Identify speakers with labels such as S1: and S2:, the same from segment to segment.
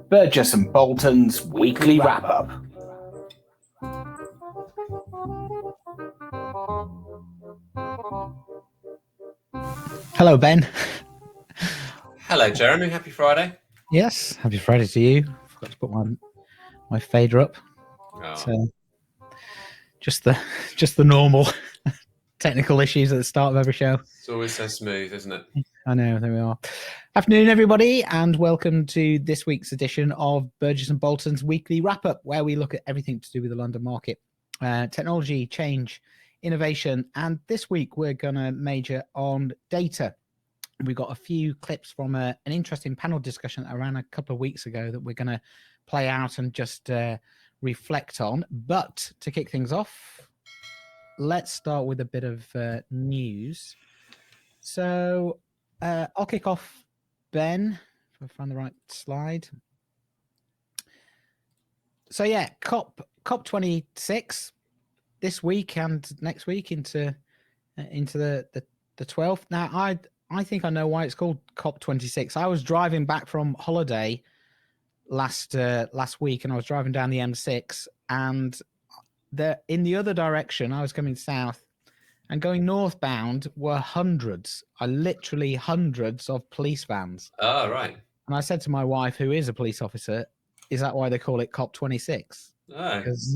S1: Burgess and Bolton's weekly wrap-up.
S2: Hello, Ben.
S3: Hello, Jeremy. Happy Friday.
S2: Yes, happy Friday to you. Forgot to put my fader up.
S3: Oh.
S2: So just the normal technical issues at the start of every show.
S3: It's always so smooth, isn't it?
S2: I know, there we are. Afternoon, everybody, and welcome to this week's edition of Burgess and Bolton's weekly wrap-up, where we look at everything to do with the London market, technology, change, innovation, and this week we're going to major on data. We've got a few clips from an interesting panel discussion that I ran a couple of weeks ago that we're going to play out and just reflect on. But to kick things off, let's start with a bit of news. So I'll kick off, Ben, if I find the right slide. So yeah, COP26 this week and next week into the 12th. Now I think I know why it's called COP26. I was driving back from holiday last week, and I was driving down the M6, and in the other direction, I was coming south, and going northbound were hundreds of police vans.
S3: Oh, right.
S2: And I said to my wife, who is a police officer, is that why they call it COP26?
S3: Oh.
S2: Because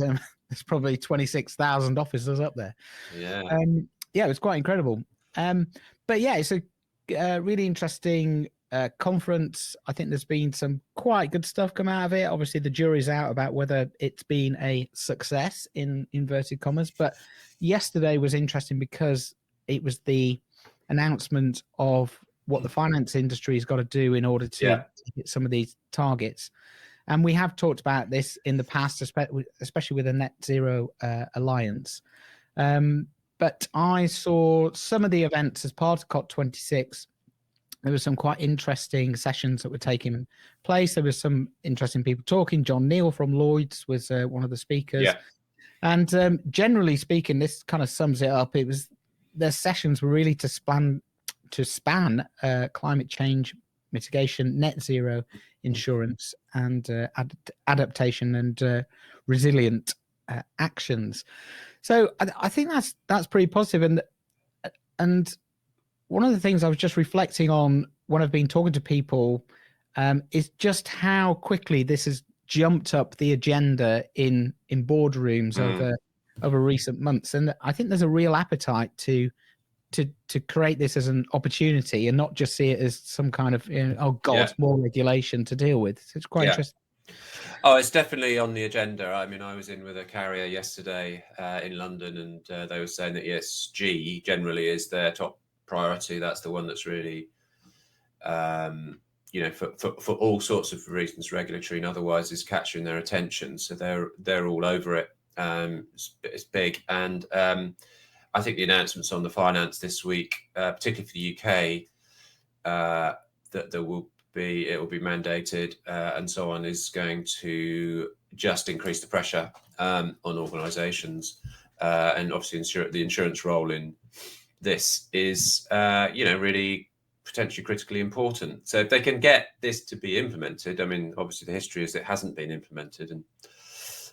S2: there's probably 26,000 officers up there.
S3: Yeah.
S2: Yeah, it was quite incredible. But yeah, it's a really interesting conference. I think there's been some quite good stuff come out of it. Obviously, the jury's out about whether it's been a success in inverted commas. But yesterday was interesting because it was the announcement of what the finance industry has got to do in order to hit some of these targets. And we have talked about this in the past, especially with the Net Zero Alliance. But I saw some of the events as part of COP26. There were some quite interesting sessions that were taking place. There was some interesting people talking. John Neal from Lloyd's was one of the speakers.
S3: Yeah.
S2: And generally speaking, this kind of sums it up. Their sessions were really to span climate change mitigation, net zero insurance, and adaptation and resilient actions. So I think that's pretty positive. And one of the things I was just reflecting on when I've been talking to people is just how quickly this has jumped up the agenda in boardrooms over recent months. And I think there's a real appetite to create this as an opportunity and not just see it as some kind of, more regulation to deal with. So it's quite interesting.
S3: Oh, it's definitely on the agenda. I mean, I was in with a carrier yesterday in London, and they were saying that ESG generally is their top priority. That's the one that's really, for all sorts of reasons, regulatory and otherwise, is capturing their attention. So they're all over it. It's big, and I think the announcements on the finance this week, particularly for the UK, that it will be mandated and so on, is going to just increase the pressure on organisations, and obviously the insurance role in this is really potentially critically important. So if they can get this to be implemented, I mean, obviously the history is it hasn't been implemented and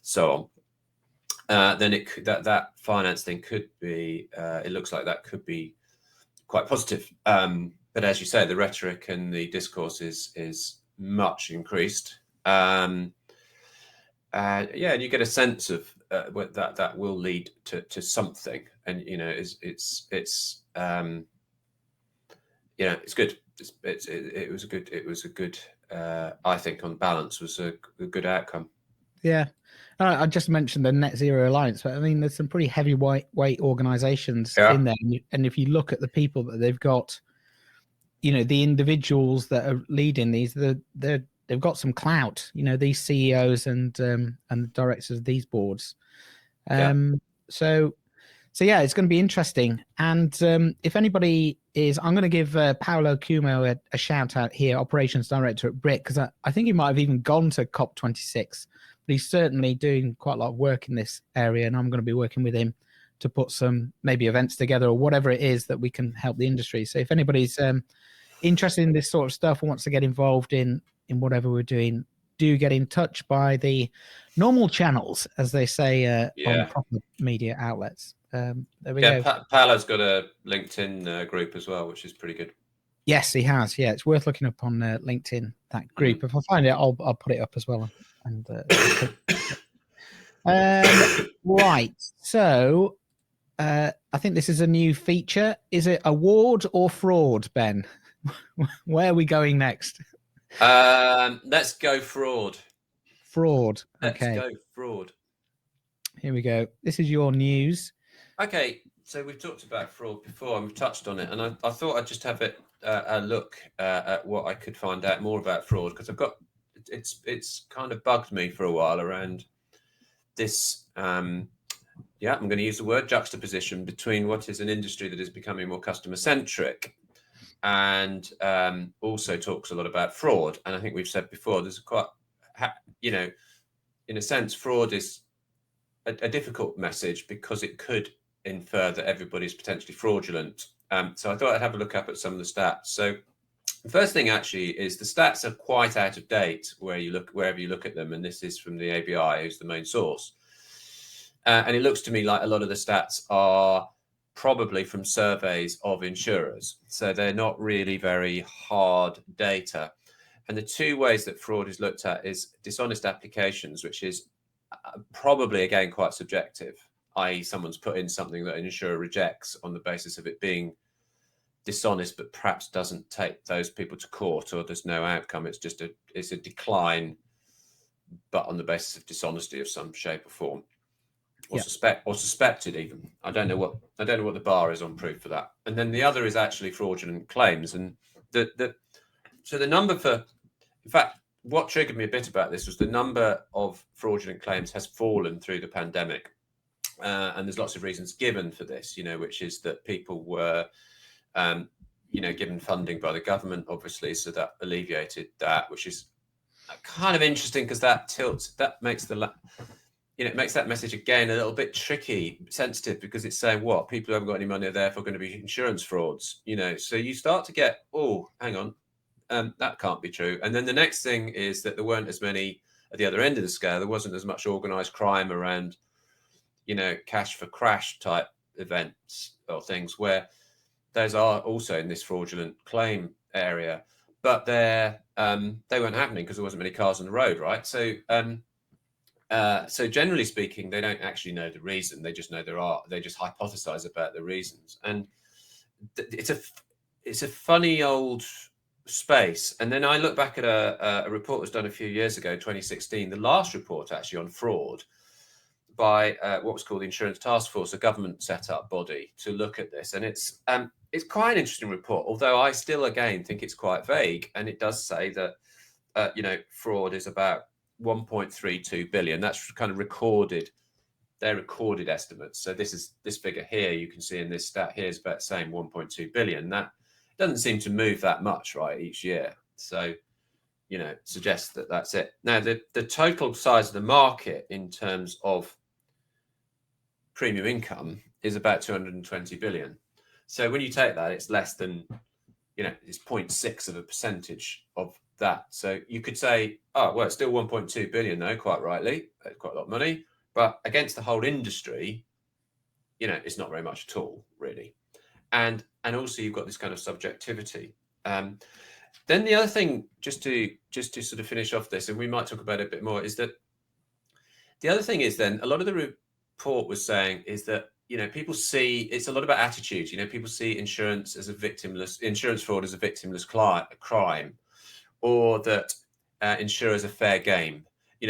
S3: so on. Then that finance thing could be. It looks like that could be quite positive. But as you say, the rhetoric and the discourse is much increased. And you get a sense of that will lead to something, and it's good. It was a good. I think on balance was a good outcome.
S2: Yeah, I just mentioned the Net Zero Alliance, but I mean, there's some pretty heavyweight organisations in there, and if you look at the people that they've got, the individuals that are leading these, they've got some clout. These CEOs and the directors of these boards. So yeah, it's going to be interesting. And if anybody is, I'm going to give Paolo Cuomo a shout out here, operations director at BRIC, because I think he might have even gone to COP26, but he's certainly doing quite a lot of work in this area, and I'm going to be working with him to put some maybe events together or whatever it is that we can help the industry. So if anybody's interested in this sort of stuff and wants to get involved in whatever we're doing, do get in touch by the normal channels, as they say, on proper media outlets. There we go.
S3: Paolo's got a LinkedIn group as well, which is pretty good.
S2: Yes, he has. Yeah, it's worth looking up on LinkedIn, that group. If I find it, I'll put it up as well. And right. So I think this is a new feature. Is it award or fraud, Ben? Where are we going next?
S3: Let's go fraud.
S2: Fraud. Okay.
S3: Let's go fraud.
S2: Here we go. This is your news.
S3: Okay, so we've talked about fraud before and we've touched on it, and I thought I'd just have a look at what I could find out more about fraud, because it's kind of bugged me for a while around this. I'm going to use the word juxtaposition between what is an industry that is becoming more customer centric and also talks a lot about fraud. And I think we've said before, there's in a sense, fraud is a difficult message because it could infer that everybody's potentially fraudulent. So I thought I'd have a look up at some of the stats. So the first thing actually is the stats are quite out of date wherever you look at them. And this is from the ABI, who's the main source. And it looks to me like a lot of the stats are probably from surveys of insurers. So they're not really very hard data. And the two ways that fraud is looked at is dishonest applications, which is probably, again, quite subjective, i.e. someone's put in something that an insurer rejects on the basis of it being dishonest, but perhaps doesn't take those people to court, or there's no outcome. It's just it's a decline, but on the basis of dishonesty of some shape or form, or suspected even. I don't know what the bar is on proof for that. And then the other is actually fraudulent claims. And so the number for, in fact, what triggered me a bit about this was the number of fraudulent claims has fallen through the pandemic. And there's lots of reasons given for this, which is that people were, given funding by the government, obviously, so that alleviated that, which is kind of interesting because that makes it makes that message again a little bit tricky, sensitive, because it's saying what people who haven't got any money are therefore going to be insurance frauds. So you start to get, hang on, that can't be true. And then the next thing is that there weren't as many at the other end of the scale. There wasn't as much organised crime around, cash for crash type events or things, where those are also in this fraudulent claim area, but they weren't happening because there wasn't many cars on the road, right? So generally speaking, they don't actually know the reason. They just know they just hypothesize about the reasons. And it's a funny old space. And then I look back at a report that was done a few years ago, 2016, the last report actually on fraud by what was called the Insurance Task Force, a government set up body to look at this. And it's quite an interesting report, although I still, again, think it's quite vague. And it does say that, fraud is about 1.32 billion. That's kind of recorded. They're recorded estimates. So this figure here, you can see in this stat here, is about saying 1.2 billion. That doesn't seem to move that much, right, each year. So, suggests that that's it. Now, the total size of the market in terms of premium income is about 220 billion. So when you take that, it's less than, it's 0.6% of that. So you could say, it's still 1.2 billion though, quite rightly. That's quite a lot of money. But against the whole industry, it's not very much at all, really. And also you've got this kind of subjectivity. Then the other thing, just to sort of finish off this, and we might talk about it a bit more, is that the other thing is then a lot of the report was saying is that, people see it's a lot about attitude. People see insurance fraud as a victimless crime, or that insurers are fair game.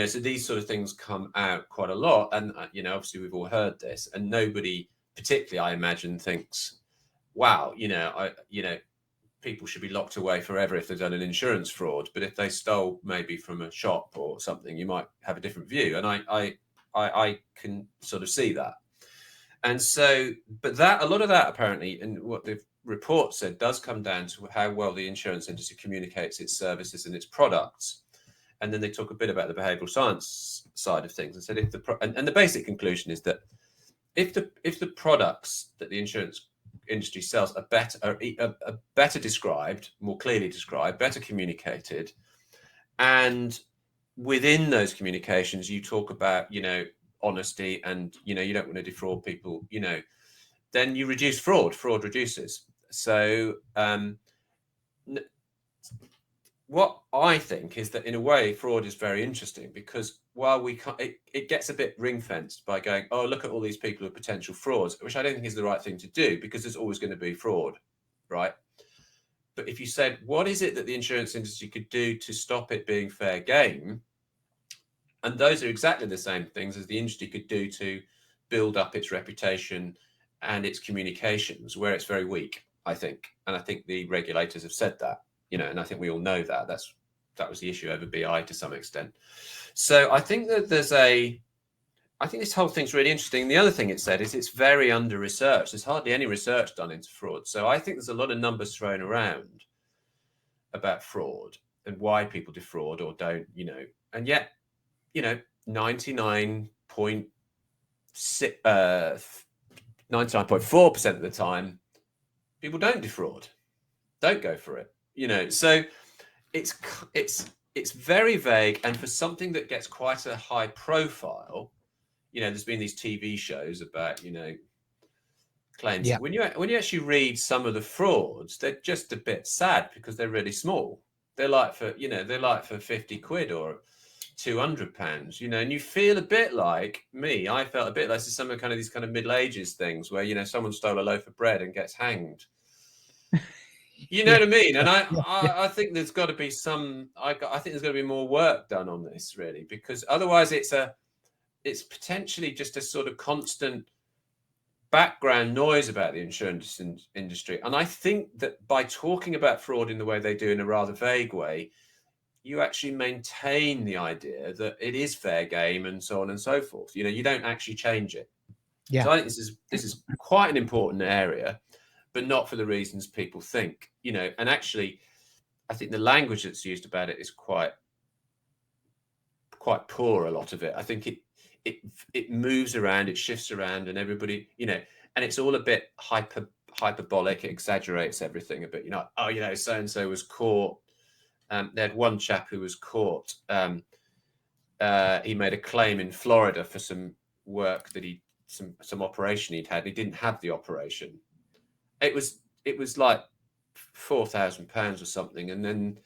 S3: So these sort of things come out quite a lot, and obviously we've all heard this, and nobody, particularly I imagine, thinks, wow, people should be locked away forever if they've done an insurance fraud. But if they stole maybe from a shop or something, you might have a different view. And I can sort of see that. And so, but a lot of that apparently, and what the report said, does come down to how well the insurance industry communicates its services and its products. And then they talk a bit about the behavioral science side of things, and said and the basic conclusion is that if the products that the insurance industry sells are better described, more clearly described, better communicated, and within those communications you talk about honesty, and you don't want to defraud people, then you reduce fraud reduces. So what I think is that in a way fraud is very interesting, because while we can't, it gets a bit ring fenced by going, oh, look at all these people who are potential frauds, which I don't think is the right thing to do, because there's always going to be fraud, right? But if you said, what is it that the insurance industry could do to stop it being fair game? And those are exactly the same things as the industry could do to build up its reputation and its communications, where it's very weak, I think. And I think the regulators have said that. And I think we all know that that was the issue over BI to some extent. So I think that I think this whole thing's really interesting. The other thing it said is it's very under researched. There's hardly any research done into fraud. So I think there's a lot of numbers thrown around about fraud and why people defraud or don't, and yet, 99.4% of the time, people don't defraud, don't go for it. So it's very vague, and for something that gets quite a high profile, there's been these TV shows about claims. Yeah. When you actually read some of the frauds, they're just a bit sad because they're really small. They're like for 50 quid or £200, and you feel a bit like me. I felt a bit like some of these kind of Middle Ages things where someone stole a loaf of bread and gets hanged. You know what I mean? And I think there's got to be I think there's got to be more work done on this, really, because otherwise it's potentially just a sort of constant background noise about the insurance industry. And I think that by talking about fraud in the way they do, in a rather vague way, you actually maintain the idea that it is fair game and so on and so forth. You don't actually change it. Yeah. So I think this is quite an important area, but not for the reasons people think, and actually I think the language that's used about it is quite poor, a lot of it. I think it moves around, it shifts around, and everybody, and it's all a bit hyperbolic, it exaggerates everything a bit, so-and-so was caught. They had one chap who was caught. He made a claim in Florida for some work that some operation he'd had. He didn't have the operation. It was like £4,000 or something, and then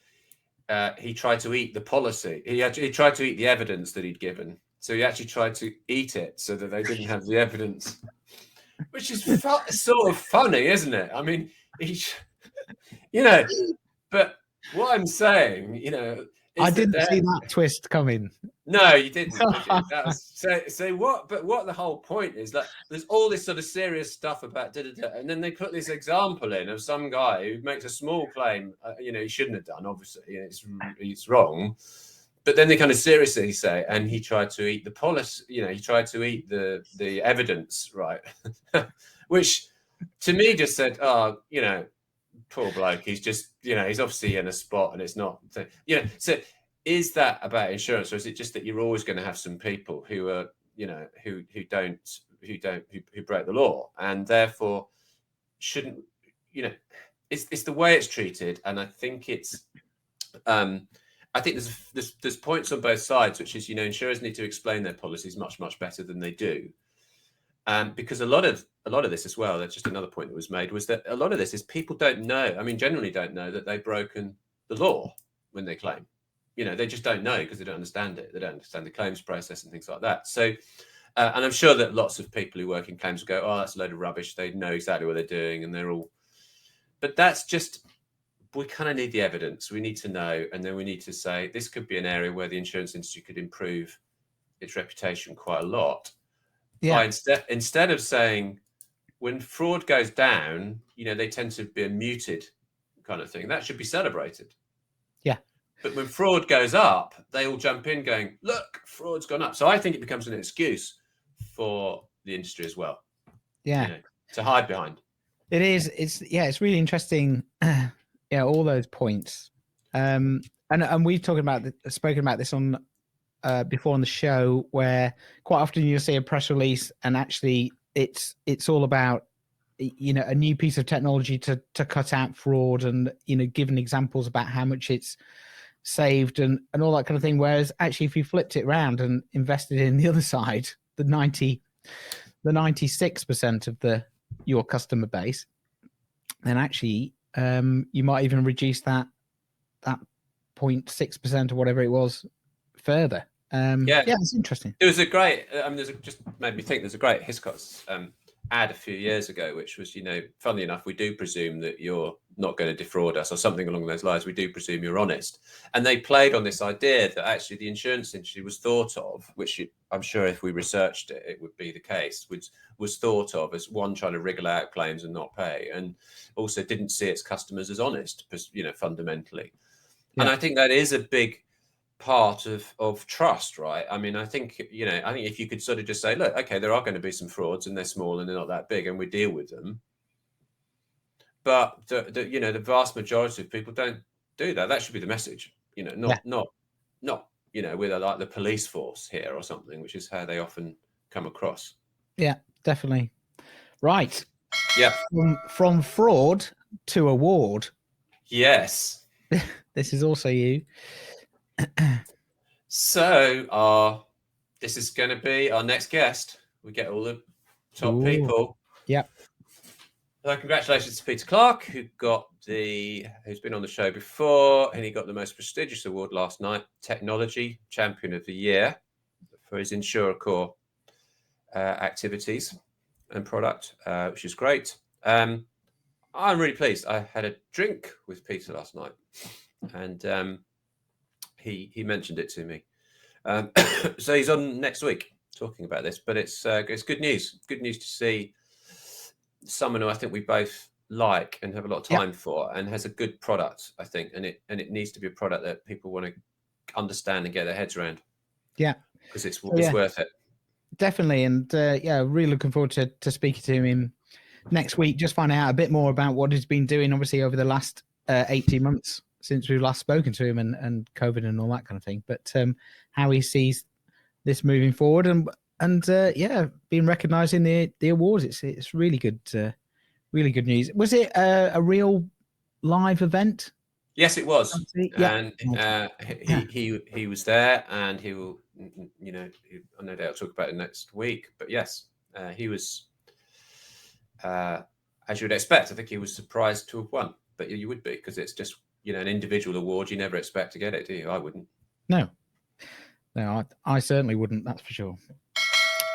S3: he tried to eat the policy. He tried to eat the evidence that he'd given. So he actually tried to eat it so that they didn't have the evidence, which is sort of funny, isn't it? I mean, but what I'm saying,
S2: I didn't see that twist coming.
S3: No, you didn't. That was, so what? But what the whole point is, that there's all this sort of serious stuff about and then they put this example in of some guy who makes a small claim. He shouldn't have done. Obviously, it's wrong. But then they kind of seriously say, and he tried to eat the policy. He tried to eat the evidence, right? Which to me just said, oh, poor bloke. He's just, he's obviously in a spot, and it's not, So is that about insurance, or is it just that you're always going to have some people who are, who break the law, and therefore shouldn't, it's the way it's treated, and I think it's, I think there's points on both sides, which is, insurers need to explain their policies much better than they do. Because a lot of this as well, that's just another point that was made, was that a lot of this is people don't know. I mean, generally don't know that they've broken the law when they claim. They just don't know because they don't understand it. They don't understand the claims process and things like that. So, and I'm sure that lots of people who work in claims will go, oh, that's a load of rubbish. They know exactly what they're doing and they're all, but that's just, we kind of need the evidence. We need to know. And then we need to say, this could be an area where the insurance industry could improve its reputation quite a lot. By instead of saying, when fraud goes down, they tend to be a muted kind of thing. That should be celebrated.
S2: Yeah.
S3: But when fraud goes up, they all jump in going, look, fraud's gone up. So I think it becomes an excuse for the industry as well.
S2: Yeah.
S3: To hide behind.
S2: It is. It's really interesting. All those points. And we've spoken about this on before on the show, where quite often you'll see a press release and actually it's all about a new piece of technology to cut out fraud and giving examples about how much it's saved and all that kind of thing, whereas actually if you flipped it around and invested in the other side, the 96% of your customer base, then actually you might even reduce that 0.6% or whatever it was further. It's interesting.
S3: It was a great, just made me think, there's a great Hiscox ad a few years ago, which was, funnily enough, we do presume that you're not going to defraud us or something along those lines. We do presume you're honest. And they played on this idea that actually the insurance industry was thought of, which I'm sure if we researched it, it would be the case, which was thought of as one trying to wriggle out claims and not pay, and also didn't see its customers as honest, fundamentally. Yeah. And I think that is a big part of trust, right? I mean, I think if you could sort of just say, look, okay, there are going to be some frauds and they're small and they're not that big and we deal with them, but the vast majority of people don't do that. That should be the message, not with like the police force here or something, which is how they often come across.
S2: Yeah, definitely. Right.
S3: Yeah.
S2: From fraud to award.
S3: Yes.
S2: This is also you.
S3: So this is going to be our next guest. We get all the top people.
S2: Yeah.
S3: So congratulations to Peter Clark, who's been on the show before, and he got the most prestigious award last night, Technology Champion of the Year, for his Insurer Core activities and product, which is great. I'm really pleased. I had a drink with Peter last night, and he mentioned it to me. So he's on next week talking about this, but it's good news. Good news to see someone who I think we both like and have a lot of time for, and has a good product, I think, and it needs to be a product that people want to understand and get their heads around. Yeah, because it's worth it.
S2: Definitely, and really looking forward to speaking to him next week. Just find out a bit more about what he's been doing, obviously over the last 18 months since we've last spoken to him, and COVID and all that kind of thing. But how he sees this moving forward, and being recognised in the awards, it's really good news. Was it a real live event?
S3: Yes, it was. And he was there, and he will, I know they'll talk about it next week. But yes, he was, as you would expect. I think he was surprised to have won, but you would be, because it's just an individual award. You never expect to get it, do you? I wouldn't.
S2: No, I certainly wouldn't. That's for sure.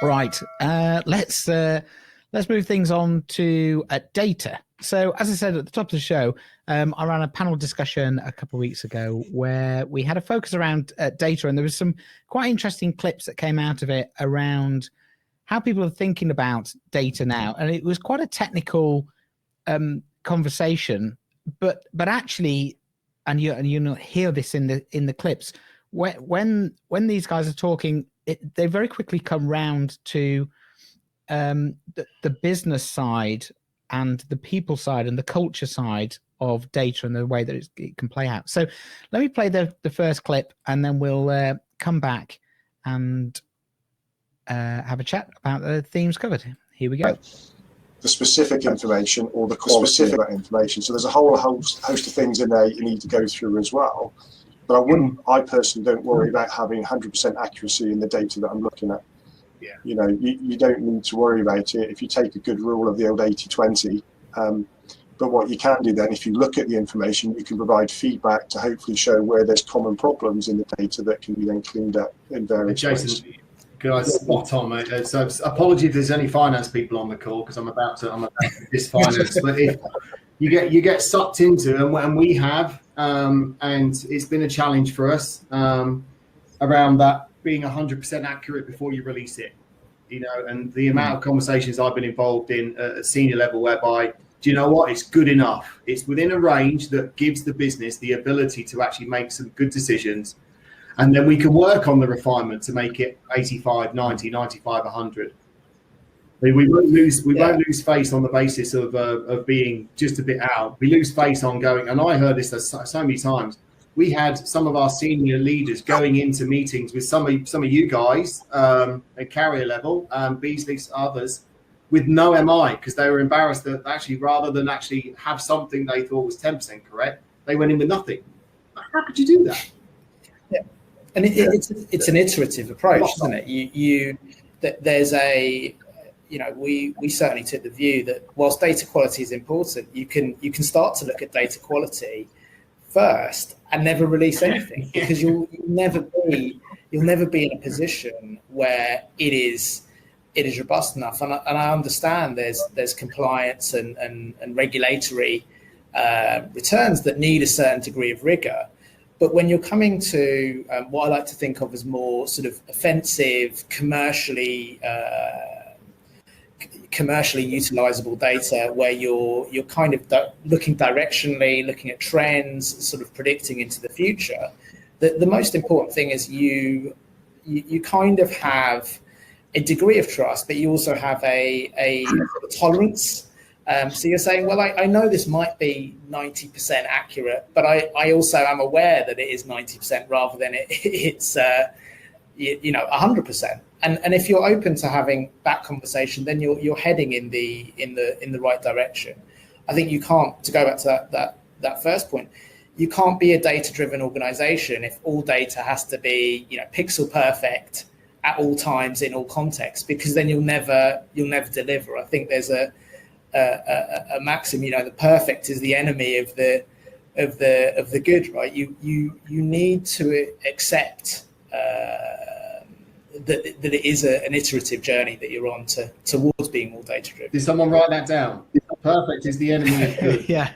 S2: Right, let's move things on to data. So, as I said at the top of the show, I ran a panel discussion a couple of weeks ago where we had a focus around data, and there was some quite interesting clips that came out of it around how people are thinking about data now, and it was quite a technical conversation. But actually, and you hear this in the clips, when these guys are talking, they very quickly come round to the business side and the people side and the culture side of data and the way that it can play out. So let me play the first clip, and then we'll come back and have a chat about the themes covered. Here we go.
S4: The specific information or the specific information. So there's a whole host of things in there you need to go through as well. But I personally don't worry about having 100% accuracy in the data that I'm looking at. Yeah. You don't need to worry about it. If you take a good rule of the old 80-20, But what you can do then, if you look at the information, you can provide feedback to hopefully show where there's common problems in the data that can be then cleaned up in various ways.
S5: Jason, guys, spot on, mate. So apology if there's any finance people on the call, because I'm about to diss finance. But if you get sucked into, and we have, and it's been a challenge for us around that being 100% accurate before you release it. You know, and the amount of conversations I've been involved in at senior level whereby, do you know what? It's good enough. It's within a range that gives the business the ability to actually make some good decisions. And then we can work on the refinement to make it 85, 90, 95, 100. We won't lose face on the basis of being just a bit out. We lose face on going, and I heard this so many times. We had some of our senior leaders going into meetings with some of you guys at carrier level, Beasley's, others, with no MI, because they were embarrassed that actually, rather than actually have something they thought was 10% correct, they went in with nothing. How could you do that?
S6: Yeah, and it's an iterative approach, isn't it? There's a, you know, we certainly took the view that whilst data quality is important, you can start to look at data quality first and never release anything, because you'll never be in a position where it is robust enough. And I understand there's compliance and regulatory returns that need a certain degree of rigor. But when you're coming to what I like to think of as more sort of offensive, commercially utilizable data, where you're kind of looking directionally, looking at trends, sort of predicting into the future, the most important thing is you kind of have a degree of trust, but you also have a tolerance. So you're saying, well, I know this might be 90% accurate, but I also am aware that it is 90% rather than it's 100%. And if you're open to having that conversation, then you're heading in the right direction. I think you can't, to go back to that first point, you can't be a data-driven organization if all data has to be, you know, pixel perfect at all times in all contexts, because then you'll never deliver. I think there's a maxim, you know, the perfect is the enemy of the good, right? You need to accept that it is an iterative journey that you're on towards being more data driven.
S5: Did someone write that down? Perfect is the enemy of good.
S2: Yeah.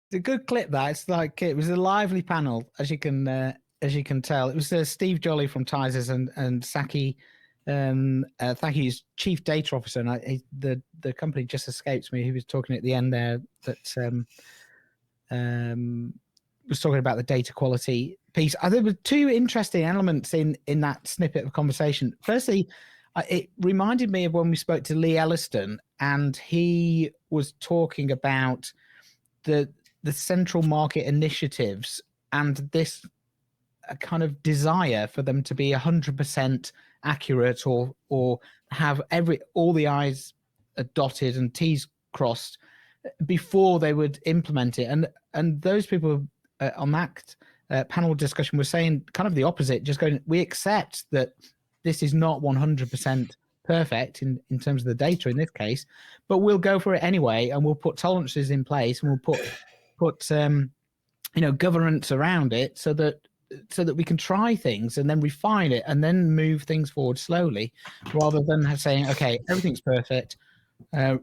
S2: It's a good clip. That it's like, it was a lively panel, as you can tell. It was Steve Jolly from Tizers and Saki, Thaki's chief data officer, and the company just escapes me. He was talking at the end there that was talking about the data quality piece. I think there were two interesting elements in that snippet of conversation. Firstly, it reminded me of when we spoke to Lee Elliston, and he was talking about the central market initiatives and this kind of desire for them to be 100% accurate or have all the I's dotted and T's crossed before they would implement it. And those people on that panel discussion were saying kind of the opposite, just going, we accept that this is not 100% perfect in terms of the data in this case, but we'll go for it anyway, and we'll put tolerances in place, and we'll put governance around it so that we can try things and then refine it and then move things forward slowly, rather than saying, okay, everything's perfect,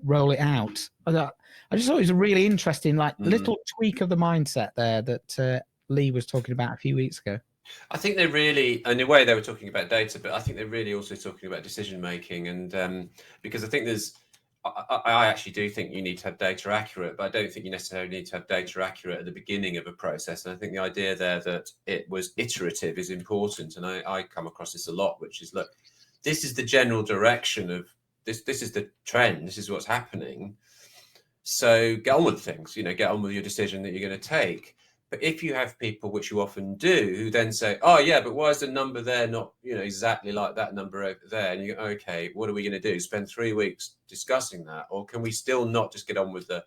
S2: roll it out. I just thought it was a really interesting, little tweak of the mindset there that Lee was talking about a few weeks ago.
S3: I think they really, in a way, they were talking about data, but I think they're really also talking about decision making, and because I think I actually do think you need to have data accurate, but I don't think you necessarily need to have data accurate at the beginning of a process. And I think the idea there that it was iterative is important. And I come across this a lot, which is, look, this is the general direction of this. This is the trend. This is what's happening. So get on with things, get on with your decision that you're going to take. But if you have people, which you often do, who then say, oh, yeah, but why is the number there not, exactly like that number over there? And you go, okay, what are we going to do? Spend 3 weeks discussing that? Or can we still not just get on with the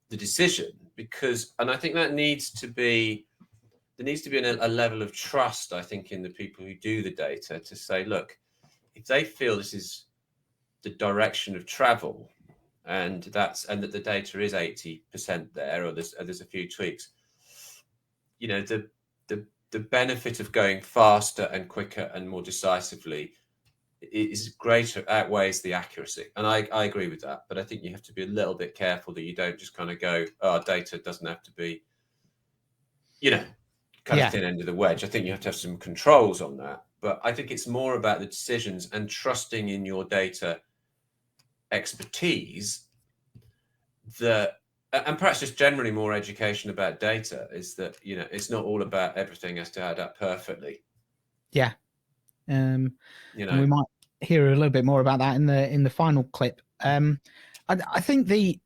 S3: decision? And I think that needs to be, there needs to be a level of trust, I think, in the people who do the data to say, look, if they feel this is the direction of travel, and that the data is 80% there, or there's a few tweaks, you know, the benefit of going faster and quicker and more decisively is greater, outweighs the accuracy. And I agree with that, but I think you have to be a little bit careful that you don't just kind of go, oh, data doesn't have to be, you know, kind of thin end of the wedge. I think you have to have some controls on that. But I think it's more about the decisions and trusting in your data expertise, that, and perhaps just generally more education about data, is that, you know, it's not all about everything has to add up perfectly.
S2: Yeah.
S3: You know,
S2: and we might hear a little bit more about that in the final clip. I think the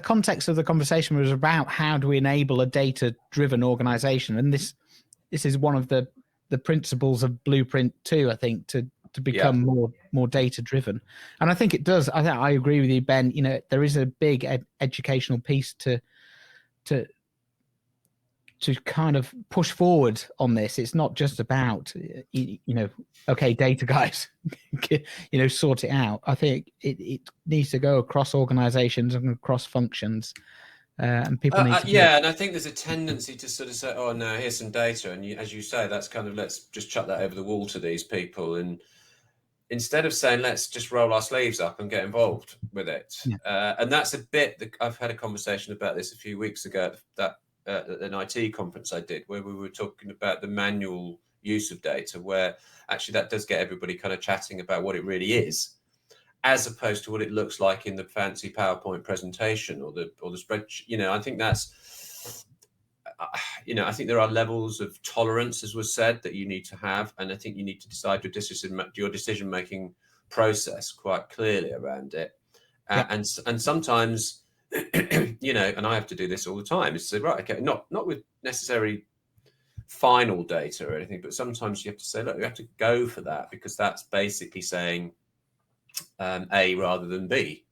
S2: context of the conversation was about how do we enable a data-driven organization, and this is one of the principles of Blueprint 2, I think, to become more data-driven. And I think it does. I agree with you, Ben. You know, there is a big educational piece to kind of push forward on this. It's not just about, you know, okay, data guys, you know, sort it out. I think it needs to go across organizations and across functions, and people need to
S3: and I think there's a tendency to sort of say, oh no, here's some data, and as you say, that's kind of, let's just chuck that over the wall to these people, and instead of saying let's just roll our sleeves up and get involved with it. And that's a bit that I've had a conversation about this a few weeks ago at an IT conference I did, where we were talking about the manual use of data, where actually that does get everybody kind of chatting about what it really is, as opposed to what it looks like in the fancy PowerPoint presentation or the spreadsheet. You know, I think that's, you know, I think there are levels of tolerance, as was said, that you need to have, and I think you need to decide your decision-making process quite clearly around it. And sometimes, you know, and I have to do this all the time, is to say, right, okay, not with necessarily final data or anything, but sometimes you have to say, look, we have to go for that, because that's basically saying A rather than B.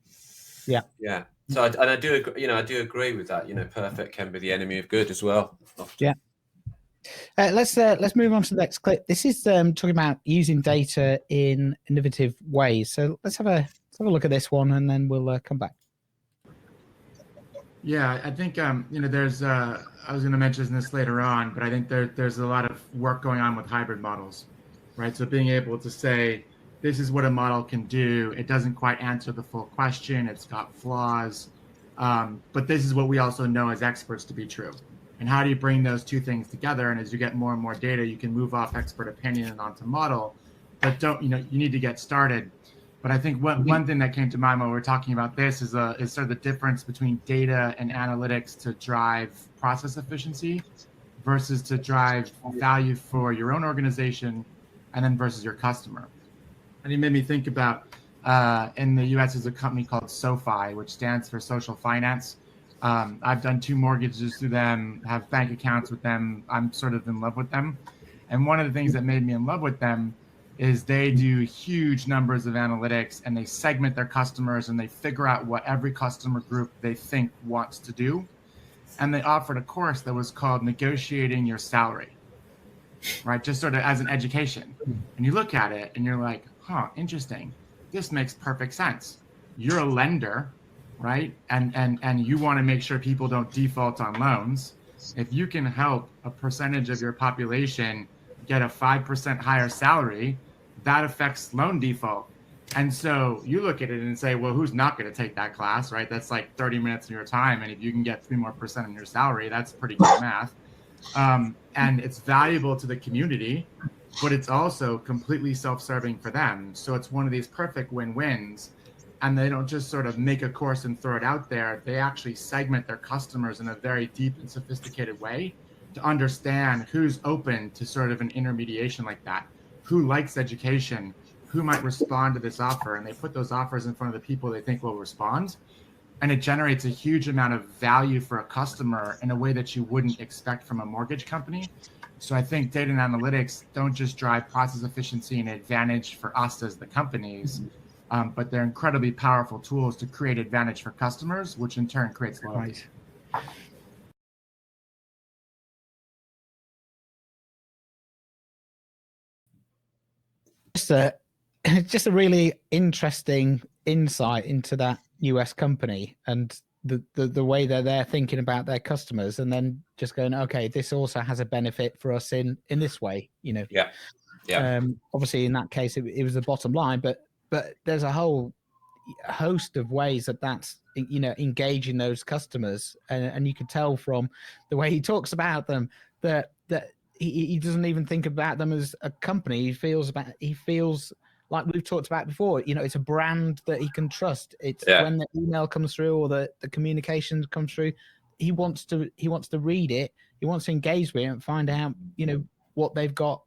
S3: Yeah. So I do agree, you know, I do agree with that. You know, perfect can be the enemy of good as well. Often.
S2: Yeah. Let's move on to the next clip. This is talking about using data in innovative ways. So let's have a look at this one, and then we'll come back.
S7: Yeah, I think you know, there's I was going to mention this later on, but I think there's a lot of work going on with hybrid models, right? So being able to say, this is what a model can do. It doesn't quite answer the full question. It's got flaws, but this is what we also know as experts to be true. And how do you bring those two things together? And as you get more and more data, you can move off expert opinion and onto model, but you need to get started. But I think one thing that came to mind when we're talking about this is sort of the difference between data and analytics to drive process efficiency versus to drive value for your own organization, and then versus your customer. And it made me think about, in the US, there's a company called SoFi, which stands for social finance. I've done 2 mortgages through them, have bank accounts with them. I'm sort of in love with them. And one of the things that made me in love with them is they do huge numbers of analytics, and they segment their customers, and they figure out what every customer group they think wants to do. And they offered a course that was called Negotiating Your Salary, right? Just sort of as an education. And you look at it and you're like, huh, interesting. This makes perfect sense. You're a lender, right? And you want to make sure people don't default on loans. If you can help a percentage of your population get a 5% higher salary, that affects loan default. And so you look at it and say, well, who's not going to take that class, right? That's like 30 minutes of your time. And if you can get 3% more in your salary, that's pretty good math. And it's valuable to the community, but it's also completely self-serving for them. So it's one of these perfect win-wins. And they don't just sort of make a course and throw it out there. They actually segment their customers in a very deep and sophisticated way to understand who's open to sort of an intermediation like that, who likes education, who might respond to this offer. And they put those offers in front of the people they think will respond. And it generates a huge amount of value for a customer in a way that you wouldn't expect from a mortgage company. So I think data and analytics don't just drive process efficiency and advantage for us as the companies, but they're incredibly powerful tools to create advantage for customers, which in turn creates loyalty.
S2: Right. just a really interesting insight into that US company and the way they're thinking about their customers, and then just going, okay, this also has a benefit for us in this way,
S3: Yeah.
S2: Obviously in that case it was the bottom line, but there's a whole host of ways that's engaging those customers, and you can tell from the way he talks about them that he doesn't even think about them as a company. He feels like we've talked about before, it's a brand that he can trust. It's when the email comes through or the communication comes through, he wants to read it, he wants to engage with it and find out what they've got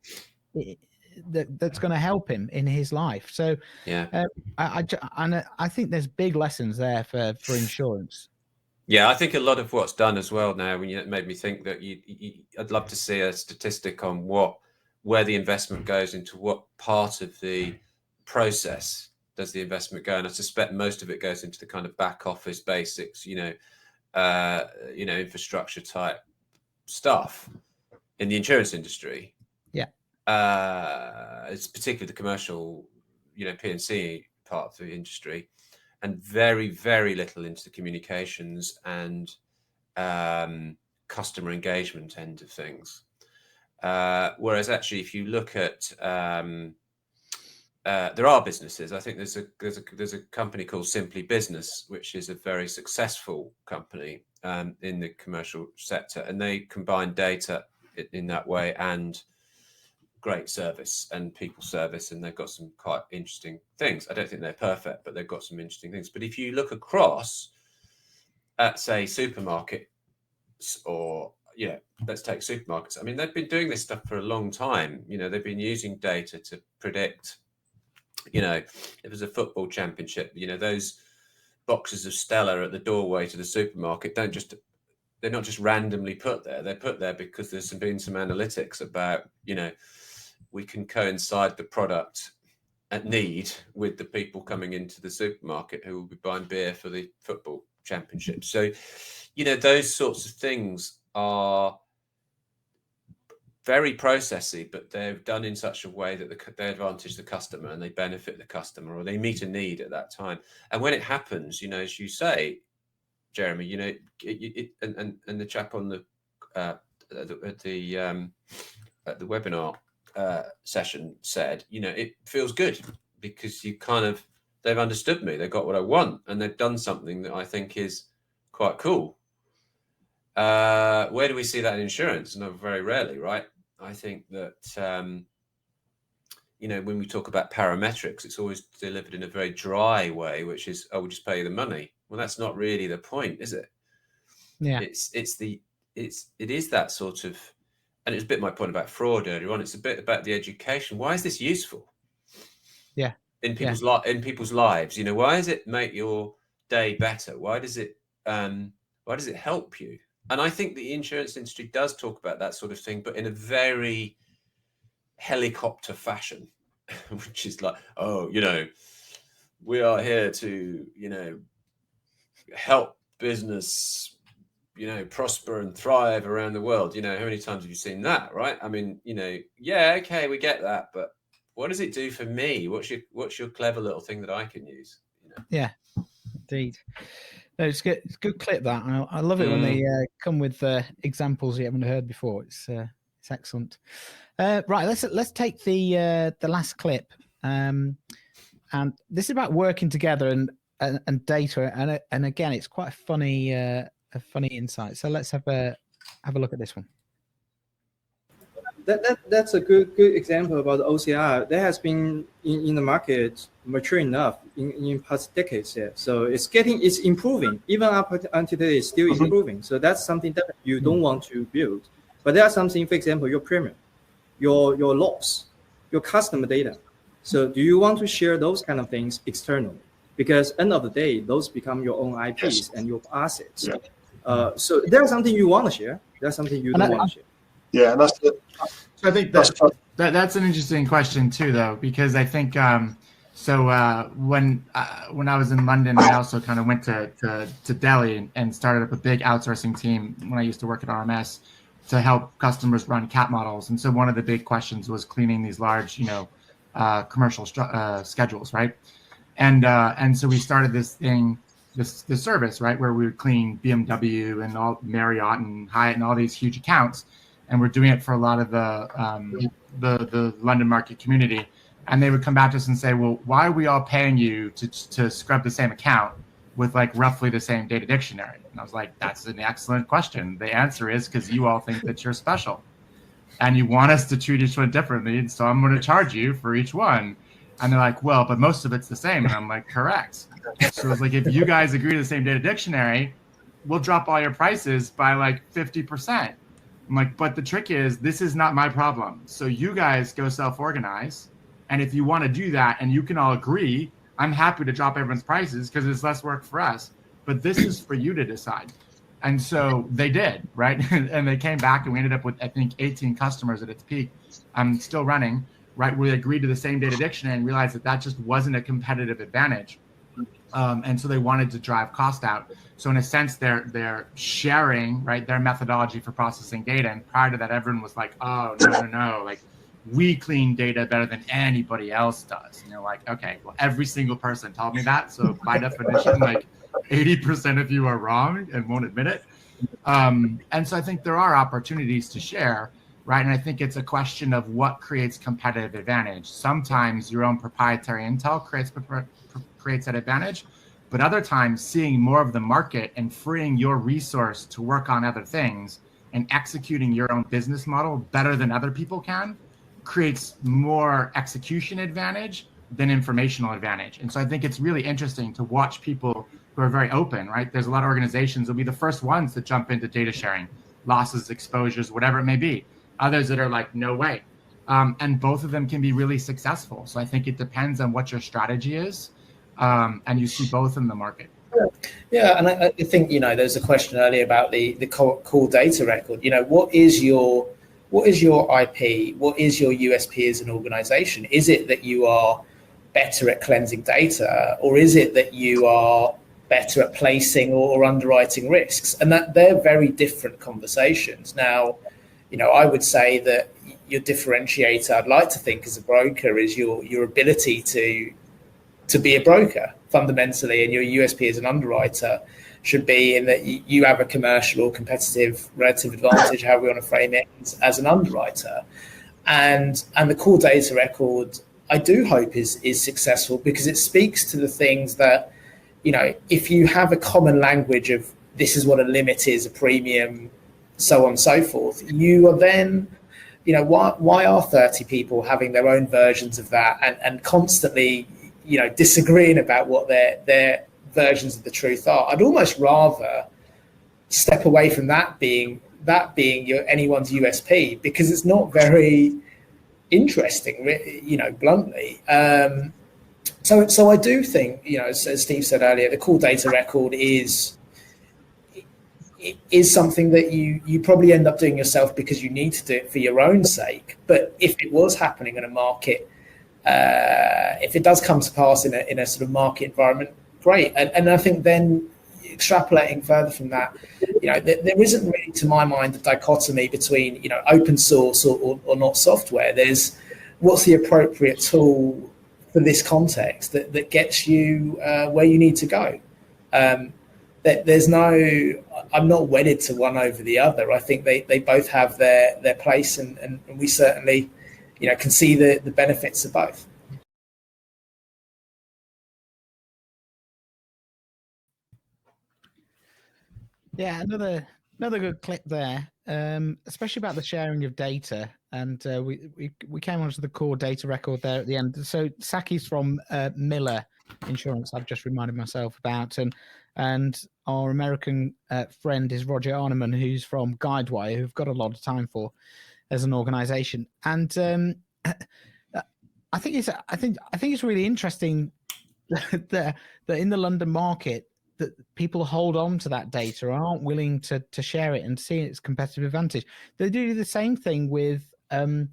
S2: that's going to help him in his life. So I think there's big lessons there for insurance.
S3: Yeah, I think a lot of what's done as well now, when you made me think that I'd love to see a statistic on where the investment goes into what part of the process does the investment go, and I suspect most of it goes into the kind of back office basics, infrastructure type stuff in the insurance industry. It's particularly the commercial, P&C part of the industry, and very, very little into the communications and customer engagement end of things. Whereas actually, if you look at, there are businesses. I think there's a company called Simply Business, which is a very successful company in the commercial sector, and they combine data in that way and great service and people service, and they've got some quite interesting things. I don't think they're perfect, but they've got some interesting things. But if you look across at, say, supermarkets, or let's take supermarkets. I mean, they've been doing this stuff for a long time. They've been using data to predict, if there's a football championship, those boxes of Stella at the doorway to the supermarket they're not just randomly put there. They're put there because there's been some analytics about, we can coincide the product at need with the people coming into the supermarket who will be buying beer for the football championship. So, those sorts of things are very processy, but they're done in such a way that they advantage the customer and they benefit the customer, or they meet a need at that time. And when it happens, as you say, Jeremy, and the chap on the webinar session said, it feels good because they've understood me, they got what I want, and they've done something that I think is quite cool. Where do we see that in insurance? No, very rarely, right? I think that when we talk about parametrics, it's always delivered in a very dry way, which is, we'll just pay you the money. Well, that's not really the point, is it?
S2: Yeah.
S3: It is that sort of, and it's a bit my point about fraud earlier on. It's a bit about the education. Why is this useful?
S2: Yeah.
S3: In people's lives, why does it make your day better? Why does it help you? And I think the insurance industry does talk about that sort of thing, but in a very helicopter fashion, which is like, we are here to, help business, prosper and thrive around the world. How many times have you seen that, right? I mean, okay, we get that, but what does it do for me? What's your clever little thing that I can use?
S2: Yeah, indeed. No, it's good. It's a good clip, that. I love it when they come with examples you haven't heard before. It's excellent. Right, let's take the last clip, and this is about working together and data, and again, it's quite a funny insight. So let's have a look at this one.
S8: That's a good example about the OCR that has been in the market mature enough in past decades. Yeah, so it's improving even up until today. It's still improving. So that's something that you don't want to build. But there are something, for example, your premium, your loss, your customer data. So do you want to share those kind of things externally? Because end of the day, those become your own IPs and your assets. Yeah. So there's something you want to share. There's something you don't want to share.
S4: Yeah, and that's the.
S7: So I think that's an interesting question too, though, because I think when I was in London, I also kind of went to Delhi and started up a big outsourcing team when I used to work at RMS to help customers run cat models. And so one of the big questions was cleaning these large, commercial schedules, right? And so we started this thing, this service, right, where we would clean BMW and all Marriott and Hyatt and all these huge accounts, and we're doing it for a lot of the London market community. And they would come back to us and say, well, why are we all paying you to scrub the same account with like roughly the same data dictionary? And I was like, that's an excellent question. The answer is because you all think that you're special and you want us to treat each one differently. And so I'm going to charge you for each one. And they're like, well, but most of it's the same. And I'm like, correct. So it's like, if you guys agree to the same data dictionary, we'll drop all your prices by like 50%. I'm like, but the trick is, this is not my problem. So you guys go self-organize. And if you want to do that and you can all agree, I'm happy to drop everyone's prices because it's less work for us. But this is for you to decide. And so they did, right? And they came back and we ended up with, I think, 18 customers at its peak. I'm still running, right? We agreed to the same data dictionary and realized that that just wasn't a competitive advantage. And so they wanted to drive cost out. So in a sense, they're sharing, right, their methodology for processing data. And prior to that, everyone was like, oh, no, like, we clean data better than anybody else does. And you're like, okay, well, every single person told me that. So by definition, like 80% of you are wrong and won't admit it. And so I think there are opportunities to share, right? And I think it's a question of what creates competitive advantage. Sometimes your own proprietary intel creates that advantage, but other times seeing more of the market and freeing your resource to work on other things and executing your own business model better than other people can creates more execution advantage than informational advantage. And so I think it's really interesting to watch people who are very open, right? There's a lot of organizations that will be the first ones to jump into data sharing, losses, exposures, whatever it may be. Others that are like, no way. And both of them can be really successful. So I think it depends on what your strategy is. And you see both in the market.
S6: Yeah, and I think, there's a question earlier about the core data record. What is your IP? What is your USP as an organization? Is it that you are better at cleansing data, or is it that you are better at placing or underwriting risks? And that they're very different conversations. Now, I would say that your differentiator, I'd like to think as a broker, is your ability to be a broker fundamentally, and your USP as an underwriter should be in that you have a commercial or competitive relative advantage, however we want to frame it, as an underwriter. And the core data record, I do hope is successful because it speaks to the things that, if you have a common language of this is what a limit is, a premium, so on and so forth, you are then, why are 30 people having their own versions of that and constantly, disagreeing about what their versions of the truth are? I'd almost rather step away from that being anyone's USP, because it's not very interesting, bluntly. So I do think, as Steve said earlier, the core data record is something that you probably end up doing yourself because you need to do it for your own sake. But if it was happening in a market, if it does come to pass in a sort of market environment, great. And I think then extrapolating further from that, there isn't really, to my mind, a dichotomy between, open source or not software. There's what's the appropriate tool for this context that gets you where you need to go. There's no, I'm not wedded to one over the other. I think they both have their place, and we certainly, can see the benefits of both.
S2: Yeah, another good clip there, especially about the sharing of data. And we came onto the core data record there at the end. So Saki's from Miller Insurance, I've just reminded myself about, and our American friend is Roger Arneman, who's from Guidewire, who've got a lot of time for as an organization. And I think it's really interesting that in the London market, that people hold on to that data, aren't willing to share it and see its competitive advantage. They do the same thing with kind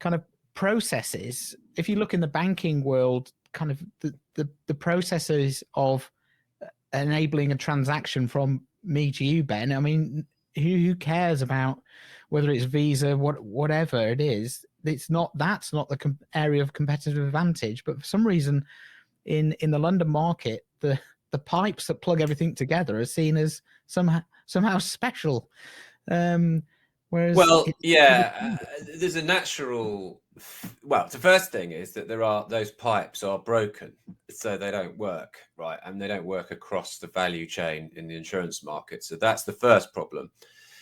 S2: of processes. If you look in the banking world, kind of the processes of enabling a transaction from me to you, Ben, I mean, who cares about whether it's Visa, whatever it is? that's not the area of competitive advantage. But for some reason, in the London market, the pipes that plug everything together are seen as somehow special. Whereas,
S3: there's a natural. Well, the first thing is that those pipes are broken, so they don't work, right? And they don't work across the value chain in the insurance market. So that's the first problem.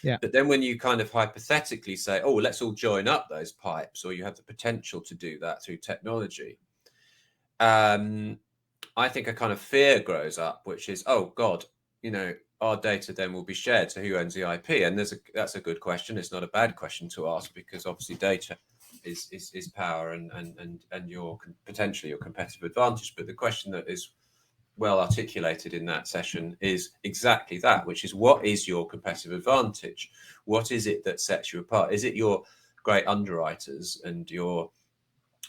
S2: Yeah.
S3: But then when you kind of hypothetically say, oh, let's all join up those pipes, or you have the potential to do that through technology, I think a kind of fear grows up, which is, oh God, our data then will be shared. So who owns the IP? And that's a good question. It's not a bad question to ask, because obviously data is power and potentially your competitive advantage. But the question that is well articulated in that session is exactly that, which is, what is your competitive advantage? What is it that sets you apart? Is it your great underwriters and your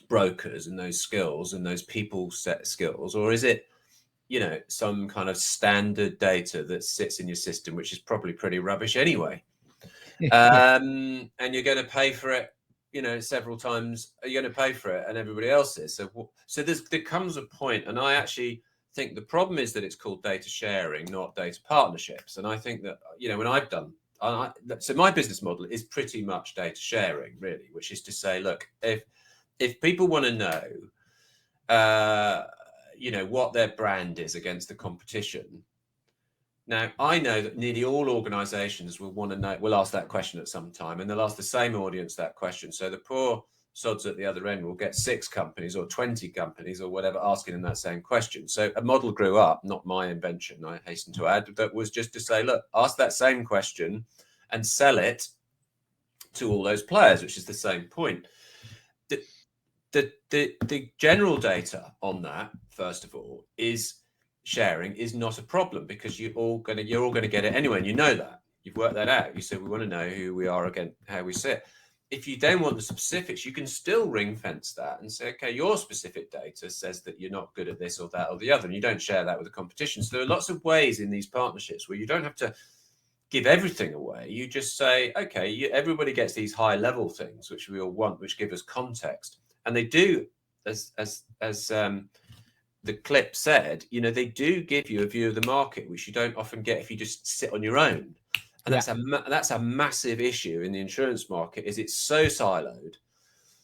S3: brokers and those skills and those people set skills, or is it some kind of standard data that sits in your system, which is probably pretty rubbish anyway? And you're going to pay for it several times. You're going to pay for it, and everybody else is. So there comes a point, and I actually think the problem is that it's called data sharing, not data partnerships. And I think that when I've done so my business model is pretty much data sharing, really, which is to say, look, if people want to know what their brand is against the competition. Now, I know that nearly all organizations will want to know, will ask that question at some time, and they'll ask the same audience that question. So the poor sods at the other end will get 6 companies or 20 companies or whatever asking them that same question. So a model grew up, not my invention, I hasten to add, that was just to say, look, ask that same question and sell it to all those players, which is the same point. The general data on that, first of all, is sharing is not a problem, because you're all going to get it anyway, and you know that. You've worked that out. You said we want to know who we are again, how we sit. If you then want the specifics, you can still ring fence that and say, okay, your specific data says that you're not good at this or that or the other, and you don't share that with the competition. So there are lots of ways in these partnerships where you don't have to give everything away. You just say, okay, everybody gets these high level things, which we all want, which give us context. And they do, as the clip said, they do give you a view of the market, which you don't often get if you just sit on your own. And that's a massive issue in the insurance market. Is it's so siloed,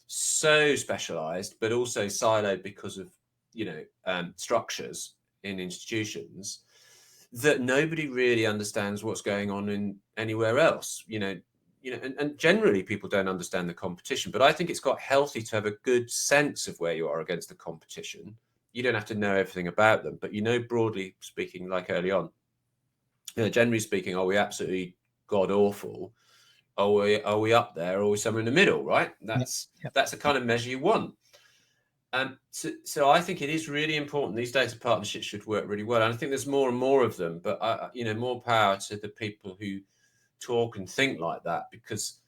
S3: so specialized, but also siloed because of structures in institutions, that nobody really understands what's going on in anywhere else. And generally people don't understand the competition. But I think it's quite healthy to have a good sense of where you are against the competition. You don't have to know everything about them, but broadly speaking, like early on, generally speaking, are we absolutely god awful? Are we up there? Or are we somewhere in the middle? Right? That's the kind of measure you want. So I think it is really important. These data partnerships should work really well, and I think there's more and more of them. But more power to the people who talk and think like that, because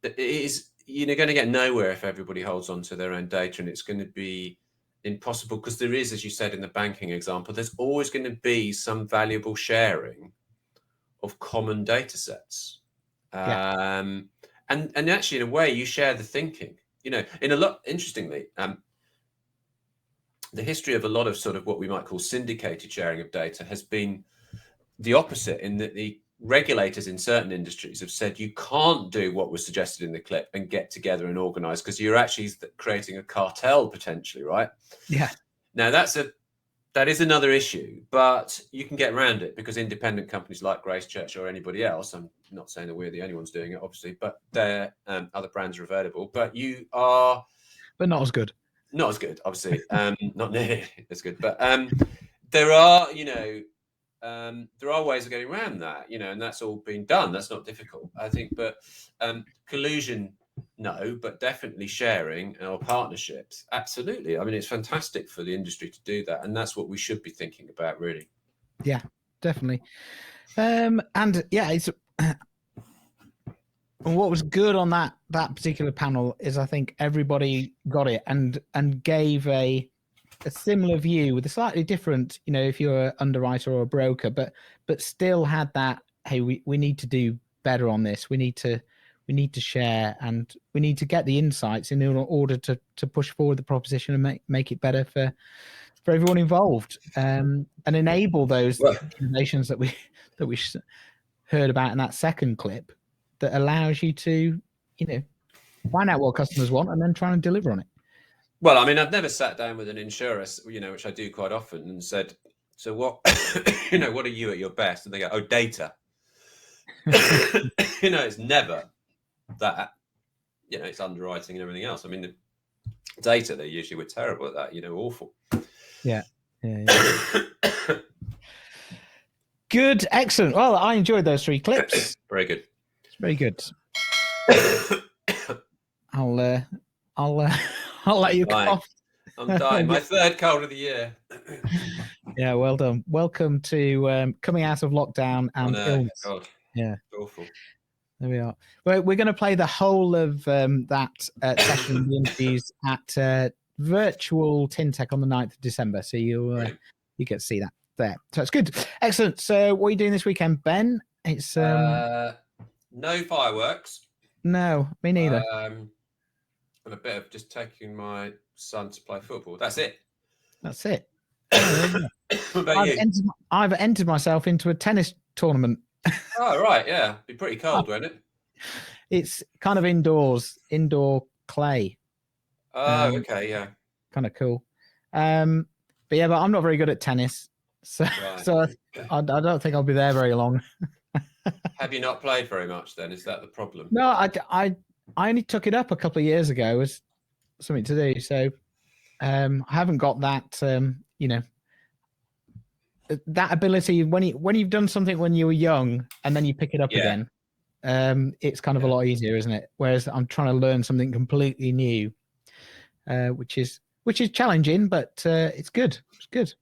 S3: it is going to get nowhere if everybody holds on to their own data, and it's going to be impossible, because there is, as you said in the banking example, there's always going to be some valuable sharing of common data sets. And actually, in a way, you share the thinking. Interestingly, the history of a lot of sort of what we might call syndicated sharing of data has been the opposite, in that the regulators in certain industries have said you can't do what was suggested in the clip and get together and organize, because you're actually creating a cartel potentially, right?
S2: Yeah.
S3: Now that is another issue, but you can get around it, because independent companies like Grace Church or anybody else, I'm not saying that we're the only ones doing it, obviously, but other brands are available, but
S2: not as good.
S3: Not as good, obviously. Not nearly as good, but there are ways of getting around that, and that's all been done. That's not difficult, I think. But collusion, no, but definitely sharing or partnerships, absolutely. I mean, it's fantastic for the industry to do that, and that's what we should be thinking about, really.
S2: Yeah, definitely. It's what was good on that particular panel is I think everybody got it and gave a similar view with a slightly different, if you're an underwriter or a broker, but still had that, hey, we need to do better on this. We need to we need to share, and we need to get the insights in order to push forward the proposition and make it better for everyone involved, and enable those innovations that we heard about in that second clip, that allows you to, find out what customers want and then try and deliver on it.
S3: Well, I mean, I've never sat down with an insurer, which I do quite often, and said, so what, what are you at your best? And they go, oh, data. It's never that. It's underwriting and everything else. I mean, the data, we're terrible at that, awful.
S2: Yeah. Good, excellent. Well, I enjoyed those 3 clips.
S3: Very good.
S2: It's very good. I'll let you cough.
S3: I'm dying. My 3rd cold of the year.
S2: Yeah, well done. Welcome to coming out of lockdown and illness.
S3: God.
S2: Yeah,
S3: awful.
S2: There we are. Well, we're going to play the whole of that session of the interviews at virtual TinTech on the 9th of December. So you get to see that there. So it's good. Excellent. So what are you doing this weekend, Ben? It's
S3: no fireworks.
S2: No, me neither.
S3: And a bit of just taking my son to play football. That's it.
S2: That's it.
S3: What about you?
S2: I've entered myself into a tennis tournament.
S3: Oh, right. Yeah. Be pretty cold, won't it?
S2: It's kind of indoor clay.
S3: Oh, okay. Yeah.
S2: Kind of cool. But I'm not very good at tennis. So, I don't think I'll be there very long.
S3: Have you not played very much then? Is that the problem?
S2: No, I only took it up a couple of years ago as something to do. So I haven't got that, that ability when you've done something when you were young and then you pick it up again. It's kind of a lot easier, isn't it? Whereas I'm trying to learn something completely new, which is challenging, but it's good. It's good.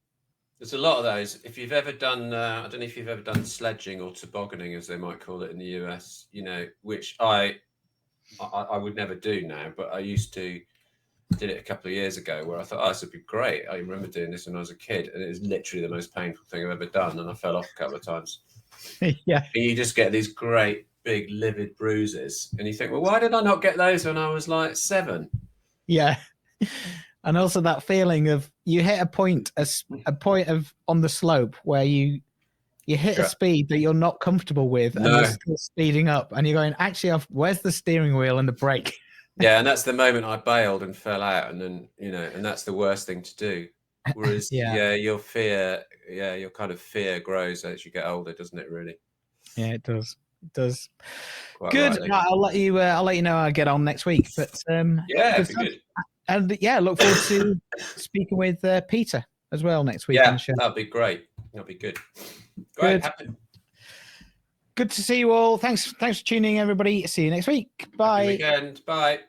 S3: There's a lot of those. If you've ever done, I don't know if you've ever done sledging or tobogganing, as they might call it in the US, which I would never do now, but I did it a couple of years ago where I thought, this would be great. I remember doing this when I was a kid, and it was literally the most painful thing I've ever done, and I fell off a couple of times.
S2: Yeah.
S3: And you just get these great, big, livid bruises, and you think, well, why did I not get those when I was like 7?
S2: Yeah. And also that feeling of you hit a point of on the slope where you hit a speed that you're not comfortable with, and you're still speeding up, and you're going, actually, where's the steering wheel and the brake?
S3: Yeah, and that's the moment I bailed and fell out, and then and that's the worst thing to do. Whereas your kind of fear grows as you get older, doesn't it? Really?
S2: Yeah, it does. It does.
S3: Quite
S2: good.
S3: Rightly.
S2: I'll let you know how I get on next week. But
S3: it'd be good.
S2: And look forward to speaking with Peter as well next week.
S3: Yeah, that'd be great. That'd be good. Great. Good
S2: to see you all. Thanks for tuning in, everybody. See you next week. Bye.
S3: Happy weekend. Bye.